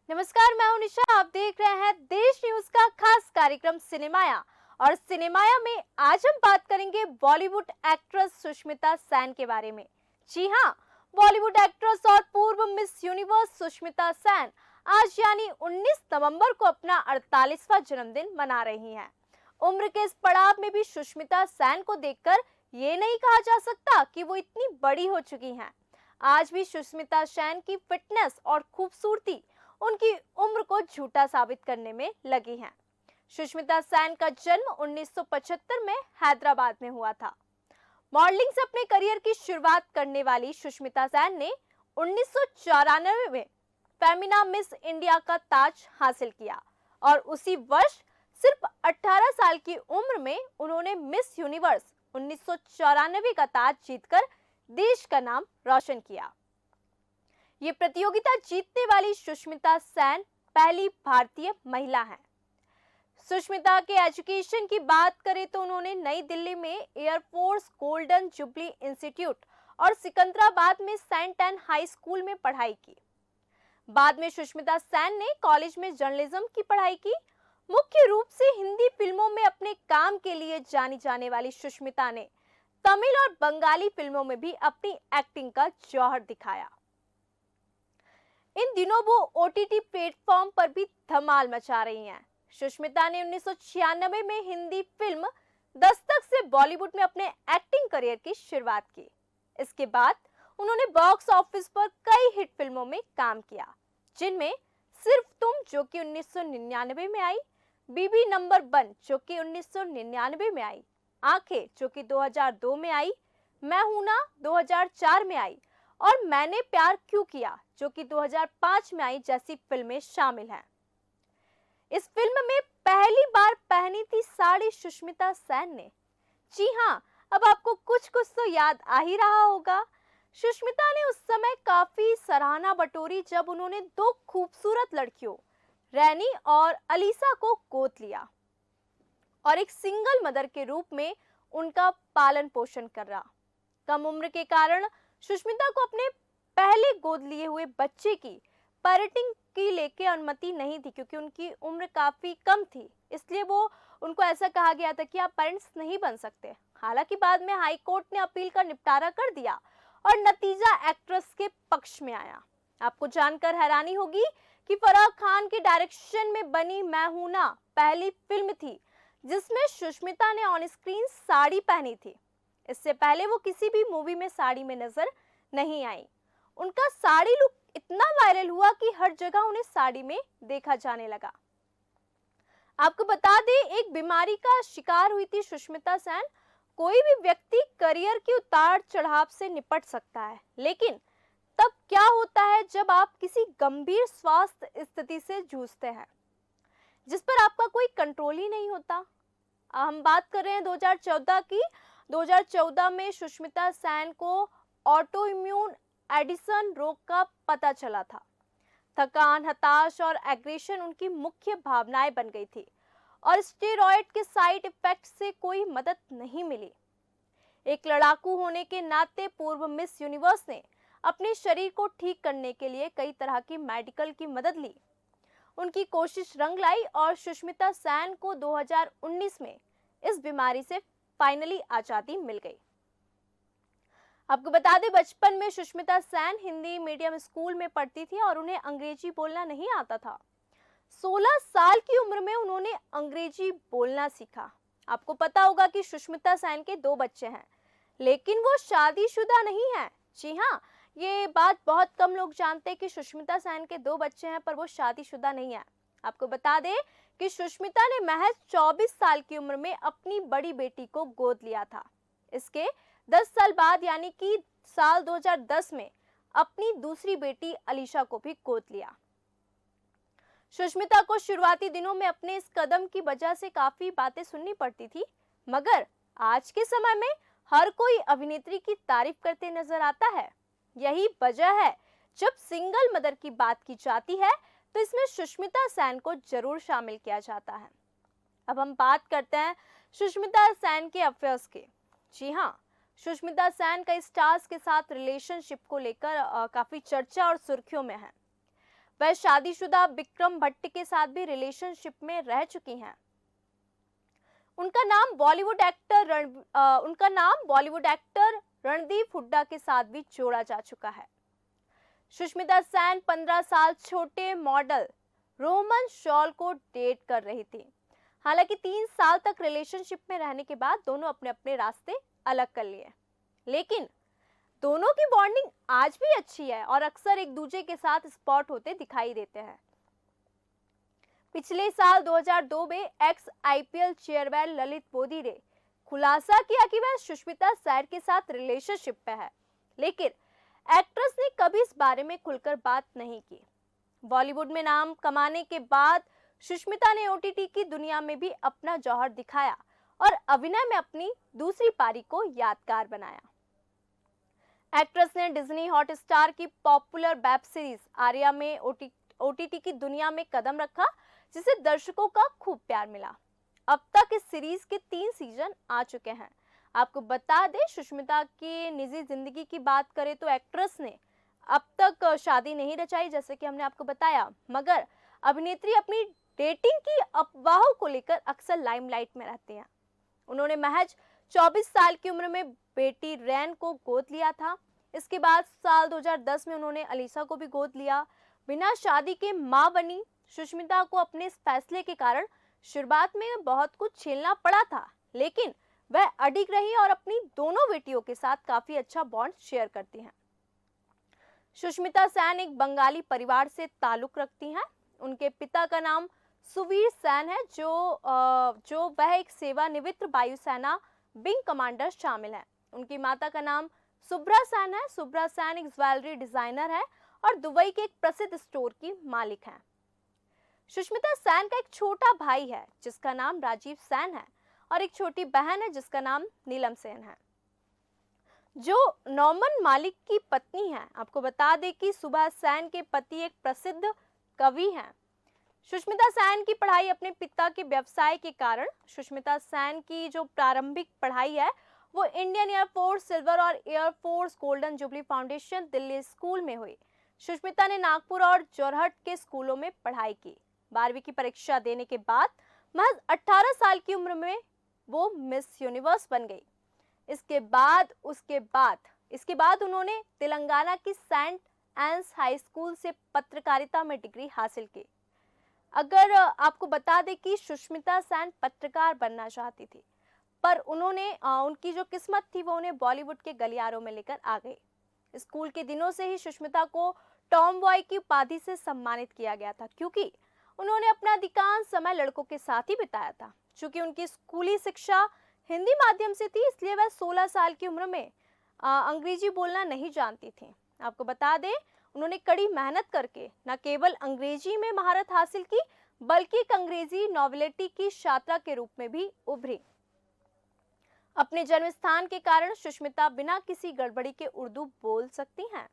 नमस्कार, मैं हूं निशा। आप देख रहे हैं देश न्यूज का खास कार्यक्रम सिनेमाया। और सिनेमाया में आज हम बात करेंगे बॉलीवुड एक्ट्रेस सुष्मिता सेन के बारे में। जी हां, बॉलीवुड एक्ट्रेस और पूर्व मिस यूनिवर्स सुष्मिता सेन आज यानी 19 नवंबर को अपना 48वां जन्मदिन मना रही हैं। उम्र के इस पड़ाव में भी सुष्मिता सेन को देखकर ये नहीं कहा जा सकता कि वो इतनी बड़ी हो चुकी हैं। आज भी सुष्मिता सेन की फिटनेस और खूबसूरती उनकी उम्र को झूठा साबित करने में लगी हैं। सुष्मिता सेन का जन्म 1975 में हैदराबाद में हुआ था। मॉडलिंग से अपने करियर की शुरुआत करने वाली सुष्मिता सेन ने 1994 में फेमिना मिस इंडिया का ताज हासिल किया और उसी वर्ष सिर्फ 18 साल की उम्र में उन्होंने मिस यूनिवर्स 1994 का ताज जीतकर देश का नाम रोशन किया। ये प्रतियोगिता जीतने वाली सुष्मिता सेन पहली भारतीय महिला हैं। सुष्मिता के एजुकेशन की बात करें तो उन्होंने नई दिल्ली में एयरफोर्स गोल्डन जुबली इंस्टीट्यूट और सिकंदराबाद में सेंट एंड हाई स्कूल में पढ़ाई की। बाद में सुष्मिता सेन ने कॉलेज में जर्नलिज्म की पढ़ाई की। मुख्य रूप से हिंदी फिल्मों में अपने काम के लिए जानी जाने वाली सुष्मिता ने तमिल और बंगाली फिल्मों में भी अपनी एक्टिंग का जौहर दिखाया। इन दिनों वो ओटीटी प्लेटफॉर्म पर भी धमाल मचा रही हैं। सुष्मिता ने 1996 में हिंदी फिल्म दस्तक से बॉलीवुड में अपने एक्टिंग करियर की शुरुआत की। इसके बाद उन्होंने बॉक्स ऑफिस पर कई हिट फिल्मों में काम किया, जिनमें सिर्फ तुम जो कि 1999 में आई, बीबी नंबर 1 जो कि 1999 में आई, आंखें जो कि 2002 में आई, मैं हूं ना 2004 में आई और मैंने प्यार क्यों किया जो कि 2005 में आई जैसी फिल्में शामिल हैं। इस फिल्म में पहली बार पहनी थी साड़ी सुष्मिता सेन ने। जी हां, अब आपको कुछ कुछ तो याद आ ही रहा होगा। सुष्मिता ने उस समय काफी सराहना बटोरी जब उन्होंने दो खूबसूरत लड़कियों रैनी और अलीसा को गोद लिया और एक सिंगल मदर के रूप में उनका पालन पोषण कर रहा। कम उम्र के कारण सुष्मिता को अपने पहले गोद लिए हुए बच्चे की पेरेंटिंग की लेके अनुमति नहीं थी, क्योंकि उनकी उम्र काफी कम थी। इसलिए वो उनको ऐसा कहा गया था कि आप पेरेंट्स नहीं बन सकते। हालांकि बाद में हाई कोर्ट ने अपील का निपटारा कर दिया और नतीजा एक्ट्रेस के पक्ष में आया। आपको जानकर हैरानी होगी कि फराह खान के डायरेक्शन में बनी मैं हूं ना पहली फिल्म थी जिसमें सुष्मिता ने ऑन स्क्रीन साड़ी पहनी थी। इससे पहले वो किसी भी मूवी में साड़ी में नजर नहीं आई। उनका साड़ी लुक इतना वायरल हुआ कि हर जगह उन्हें साड़ी में देखा जाने लगा। आपको बता दें, एक बीमारी का शिकार हुई थी सुष्मिता सेन। कोई भी व्यक्ति करियर के उतार चढ़ाव से निपट सकता है, लेकिन तब क्या होता है जब आप किसी गंभीर स्वास्थ्य स्थिति से जूझते हैं जिस पर आपका कोई कंट्रोल ही नहीं होता। हम बात कर रहे हैं 2014 की। 2014 में सुष्मिता सेन को ऑटो इम्यून एडिसन रोग का पता चला था। थकान, हताश और एग्रेशन उनकी मुख्य भावनाएं बन गई थी और स्टेरॉयड के साइड इफेक्ट से कोई मदद नहीं मिली। एक लड़ाकू होने के नाते पूर्व मिस यूनिवर्स ने अपने शरीर को ठीक करने के लिए कई तरह की मेडिकल की मदद ली। उनकी कोशिश रंग लाई और सुष्मिता सेन को 2019 में इस बीमारी से फाइनली आजादी मिल गई। आपको बता दें, बचपन में सुष्मिता सेन हिंदी मीडियम स्कूल में पढ़ती थी और उन्हें अंग्रेजी बोलना नहीं आता था। 16 साल की उम्र में उन्होंने अंग्रेजी बोलना सीखा। आपको पता होगा कि सुष्मिता सेन के 2 बच्चे हैं, लेकिन वो शादीशुदा नहीं है। जी हाँ, ये बात बहुत कम लोग जानते हैं कि सुष्मिता सेन के 2 बच्चे हैं, पर वो शादीशुदा नहीं है। आपको बता दें कि सुष्मिता ने महज 24 साल की उम्र में अपनी बड़ी बेटी को गोद लिया था। इसके 10 साल बाद यानी कि साल 2010 में अपनी दूसरी बेटी अलीशा को भी गोद लिया। सुष्मिता को शुरुआती दिनों में अपने इस कदम की वजह से काफी बातें सुननी पड़ती थी, मगर आज के समय में हर कोई अभिनेत्री की तारीफ करते नजर आता है। यही वजह है जब सिंगल मदर की बात की जाती है तो इसमें सुष्मिता सेन को जरूर शामिल किया जाता है। अब हम बात करते हैं सुष्मिता सेन के अफेयर्स के। जी हाँ, सुष्मिता सेन का स्टार्स के साथ रिलेशनशिप को लेकर काफी चर्चा और सुर्खियों में है। वह शादीशुदा विक्रम भट्ट के साथ भी रिलेशनशिप में रह चुकी हैं। उनका नाम बॉलीवुड एक्टर रणदीप हुड्डा के साथ भी जोड़ा जा चुका है। सुष्मिता सेन 15 साल छोटे मॉडल रोहमन शॉल को डेट कर रही थी। हालांकि 3 साल तक रिलेशनशिप में रहने के बाद दोनों अपने अपने रास्ते अलग कर लिए, लेकिन दोनों की बॉन्डिंग आज भी अच्छी है और अक्सर एक दूसरे के साथ स्पॉट होते दिखाई देते हैं। पिछले साल 2002 में x IPL chairman Lalit Modi ने खुलासा किया कि वह सुष्मिता सेन के साथ रिलेशनशिप में है, लेकिन एक्ट्रेस ने कभी इस बारे में खुलकर बात नहीं की। बॉलीवुड में नाम कमाने के बाद सुष्मिता ने ओटीटी की दुनिया में भी अपना जौहर दिखाया और अभिनय में अपनी दूसरी पारी को यादगार बनाया। एक्ट्रेस ने डिज्नी हॉटस्टार की पॉपुलर वेब सीरीज आर्या में ओटीटी की दुनिया में कदम रखा, जिसे दर्शकों का खूब प्यार मिला। अब तक इस सीरीज के 3 सीजन आ चुके हैं। आपको बता दें, सुष्मिता की निजी जिंदगी की बात करें तो एक्ट्रेस ने अब तक शादी नहीं रचाई, जैसे कि हमने आपको बताया, मगर अभिनेत्री अपनी डेटिंग की अफवाहों को लेकर अक्सर लाइमलाइट में रहती हैं। उन्होंने महज 24 साल की उम्र में बेटी रैन को गोद लिया था। इसके बाद साल 2010 में उन्होंने अलीसा को भी गोद लिया। बिना शादी के मां बनी सुष्मिता को अपने इस फैसले के कारण शुरुआत में बहुत कुछ झेलना पड़ा था, लेकिन वह अडिग रही और अपनी दोनों बेटियों के साथ काफी अच्छा बॉन्ड शेयर करती हैं। सुष्मिता सेन एक बंगाली परिवार से ताल्लुक रखती हैं। उनके पिता का नाम सुवीर सेन है, जो वह एक सेवानिवृत्त वायुसेना विंग कमांडर शामिल है। उनकी माता का नाम सुब्रा सेन है। सुब्रा सेन एक ज्वेलरी डिजाइनर है और दुबई के एक प्रसिद्ध स्टोर की मालिक हैं। सुष्मिता सेन का एक छोटा भाई है जिसका नाम राजीव सेन है और एक छोटी बहन है जिसका नाम नीलम सेन है, जो नॉर्मन मालिक की पत्नी है। आपको बता दें कि सुभा सेन के पति एक प्रसिद्ध कवि हैं। सुष्मिता सेन की पढ़ाई अपने पिता के व्यवसाय के कारण, सुष्मिता सेन की जो प्रारंभिक पढ़ाई है वो इंडियन एयरफोर्स सिल्वर और air force golden jubilee foundation Delhi school में हुई। सुष्मिता ने नागपुर और जोरहट के स्कूलों में पढ़ाई की। 12वीं की परीक्षा देने के बाद महज 18 साल की उम्र में वो मिस यूनिवर्स बन गई। इसके बाद उन्होंने तेलंगाना की सेंट एंस हाई स्कूल से पत्रकारिता में डिग्री हासिल की। अगर आपको बता दें कि सुष्मिता सेन पत्रकार बनना चाहती थी, पर उनकी जो किस्मत थी वो उन्हें बॉलीवुड के गलियारों में लेकर आ गई। स्कूल के दिनों से ही सुष्मिता को टॉम बॉय की उपाधि से सम्मानित किया गया था, क्योंकि उन्होंने अपना अधिकांश समय लड़कों के साथ ही बिताया था। चूंकि उनकी स्कूली शिक्षा हिंदी माध्यम से थी, इसलिए वह 16 साल की उम्र में अंग्रेजी बोलना नहीं जानती थी। आपको बता दें, उन्होंने कड़ी मेहनत करके न केवल अंग्रेजी में महारत हासिल की, बल्कि एक अंग्रेजी नॉवेलिटी की छात्रा के रूप में भी उभरी। अपने जन्म स्थान के कारण सुष्मिता बिना किसी गड़बड़ी के उर्दू बोल सकती हैं।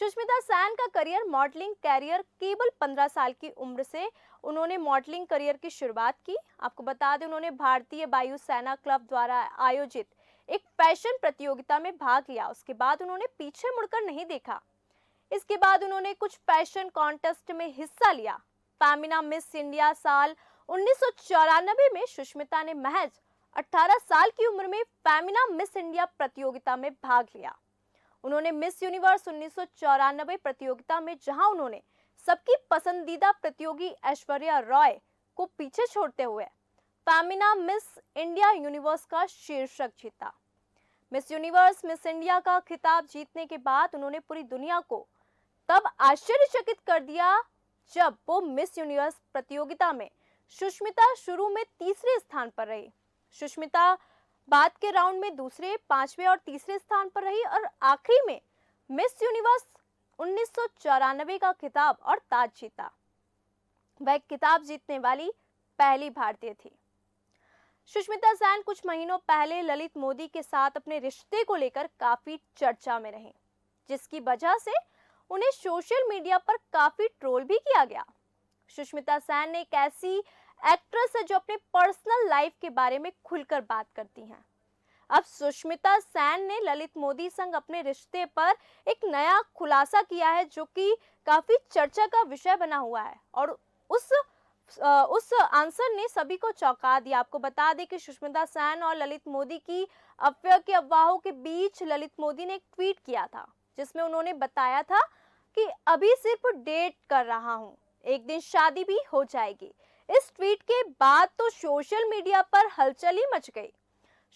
सुष्मिता सेन का मॉडलिंग कैरियर केवल 15 साल की उम्र से उन्होंने मॉडलिंग करियर की शुरुआत की। आपको बता दें, उन्होंने भारतीय वायुसेना क्लब द्वारा आयोजित एक फैशन प्रतियोगिता में भाग लिया। उसके बाद उन्होंने पीछे मुड़कर नहीं देखा। इसके बाद उन्होंने कुछ फैशन कॉन्टेस्ट में हिस्सा लिया। पैमिना मिस इंडिया साल 1994 में सुष्मिता ने महज 18 साल की उम्र में पैमिना मिस इंडिया प्रतियोगिता में भाग लिया। उन्होंने मिस यूनिवर्स 1994 प्रतियोगिता में, जहां उन्होंने सबकी पसंदीदा प्रतियोगी ऐश्वर्या रॉय को पीछे छोड़ते हुए पैमिना मिस इंडिया यूनिवर्स का शीर्षक जीता। मिस यूनिवर्स मिस इंडिया का खिताब जीतने के बाद उन्होंने पूरी दुनिया को तब आश्चर्यचकित कर दिया जब वो मिस यूनिवर्स प्रतियोगिता में सुष्मिता शुरू में तीसरे स्थान पर रही। सुष्मिता बाद के राउंड में दूसरे, 5वें और तीसरे स्थान पर रही और आखिरी में मिस यूनिवर्स 1994 का खिताब और ताज जीता। वह खिताब जीतने वाली पहली भारतीय थी। सुष्मिता सेन कुछ महीनों पहले ललित मोदी के साथ अपने रिश्ते को लेकर काफी चर्चा में रहीं, जिसकी वजह से उन्हें सोशल मीडिया पर काफी ट्रोल भी किया गया। सुष्मिता सेन एक ऐसी एक्ट्रेस है जो अपने पर्सनल लाइफ के बारे में खुलकर बात करती हैं। अब सुष्मिता सेन ने ललित मोदी संग अपने रिश्ते पर एक नया खुलासा किया है जो कि काफी चर्चा का विषय बना हुआ है और उस उस आंसर ने सभी को चौंका दिया। आपको बता दें कि सुष्मिता सेन और ललित मोदी की अफेयर की अफवाहों के बीच ललित मोदी ने एक ट्वीट किया था जिसमें उन्होंने बताया था कि अभी सिर्फ डेट कर रहा हूं, एक दिन शादी भी हो जाएगी। इस ट्वीट के बाद तो सोशल मीडिया पर हलचल ही मच गई।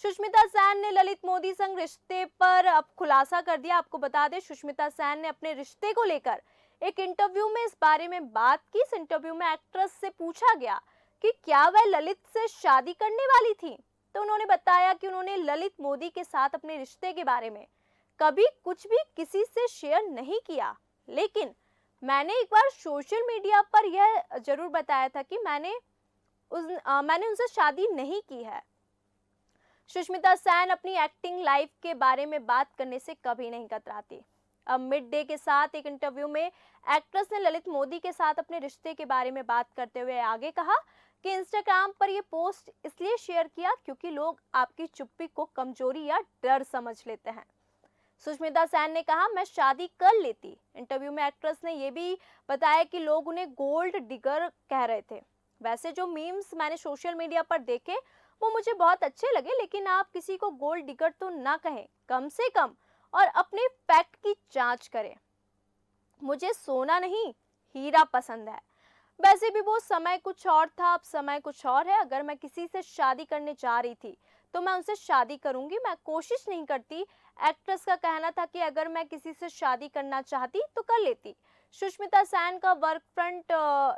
सुष्मिता सेन ने ललित मोदी संग रिश्ते पर अब खुलासा कर दिया। आपको बता दें सुष्मिता सेन ने अपने रिश्ते को लेकर एक इंटरव्यू में इस बारे में बात की। इस इंटरव्यू में एक्ट्रेस से पूछा गया कि क्या वह ललित से शादी करने वाली थी, तो उन्होंने बताया कि उन्होंने ललित मोदी के साथ अपने रिश्ते के बारे में कभी कुछ भी किसी से शेयर नहीं किया, लेकिन मैंने एक बार सोशल मीडिया पर यह जरूर बताया था कि मैंने उनसे शादी नहीं की है। सुष्मिता सेन अपनी एक्टिंग लाइफ के बारे में बात करने से कभी नहीं कतराती। अब मिड डे के साथ एक इंटरव्यू में एक्ट्रेस ने ललित मोदी के साथ अपने रिश्ते के बारे में बात करते हुए आगे कहा कि इंस्टाग्राम पर यह पोस्ट इसलिए शेयर किया क्योंकि लोग आपकी चुप्पी को कमजोरी या डर समझ लेते हैं। सुष्मिता सेन ने कहा, मैं शादी कर लेती। इंटरव्यू में एक्ट्रेस ने यह भी बताया कि लोग उन्हें गोल्ड डिगर कह रहे थे। वैसे जो मीम्स मैंने सोशल मीडिया पर देखे वो मुझे बहुत अच्छे लगे, लेकिन आप किसी को गोल्ड डिगर तो ना कहें, कम से कम, और अपने फैक्ट की जांच करें। मुझे सोना नहीं, हीरा पसंद है। वैसे भी वो समय कुछ और था, अब समय कुछ और है। अगर मैं किसी से शादी करने जा रही थी तो मैं उनसे शादी करूंगी, मैं कोशिश नहीं करती। एक्ट्रेस का कहना था कि अगर मैं किसी से शादी करना चाहती तो कर लेती। सुष्मिता सेन का वर्क फ्रंट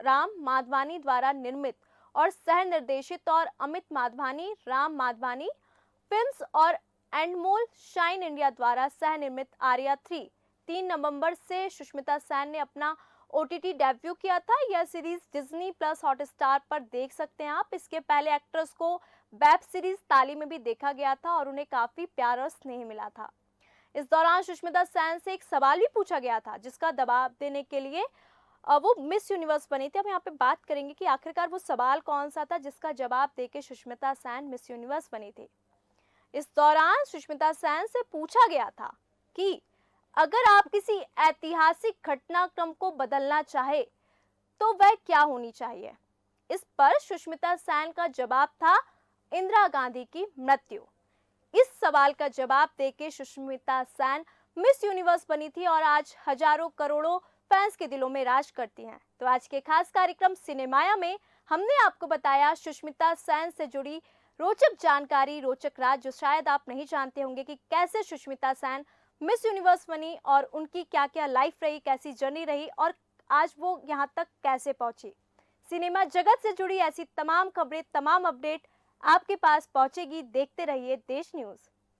राम माधवानी द्वारा निर्मित और सह निर्देशित और अमित माधवानी, राम माधवानी फिल्म्स और एंडमोल शाइन इंडिया द्वारा सह निर्मित आर्या 3 नवंबर से सुष्मिता सेन ने अपना ओटीटी डेब्यू किया था। यह सीरीज डिज्नी प्लस हॉटस्टार पर देख सकते हैं आप। इसके पहले एक्ट्रेस को वेब सीरीज ताली में भी देखा गया था और उन्हें काफी प्यार और स्नेह मिला था। इस दौरान सुष्मिता सेन से एक सवाल भी पूछा गया था जिसका जवाब देने के लिए वो मिस यूनिवर्स बनी थी। अब यहाँ पे बात करेंगे कि आखिरकार वो सवाल कौन सा था जिसका जवाब देके सुष्मिता सेन मिस यूनिवर्स बनी थी। इस दौरान सुष्मिता सेन से पूछा गया था कि अगर आप किसी ऐतिहासिक घटनाक्रम को बदलना चाहे तो वह क्या होनी चाहिए। इस पर सुष्मिता सेन का जवाब था इंदिरा गांधी की मृत्यु। इस सवाल का जवाब देके सुष्मिता सेन मिस यूनिवर्स बनी थी और आज हजारों करोड़ों फैंस के दिलों में राज करती हैं। तो आज के खास कार्यक्रम सिनेमाया में हमने आपको बताया सुष्मिता सेन से जुड़ी रोचक जानकारी, रोचक राज जो शायद आप नहीं जानते होंगे कि कैसे सुष्मिता सेन मिस यूनिवर्स बनी और उनकी क्या क्या लाइफ रही, कैसी जर्नी रही और आज वो यहाँ तक कैसे पहुंची। सिनेमा जगत से जुड़ी ऐसी तमाम खबरें, तमाम अपडेट आपके पास पहुंचेगी। देखते रहिए देश न्यूज़।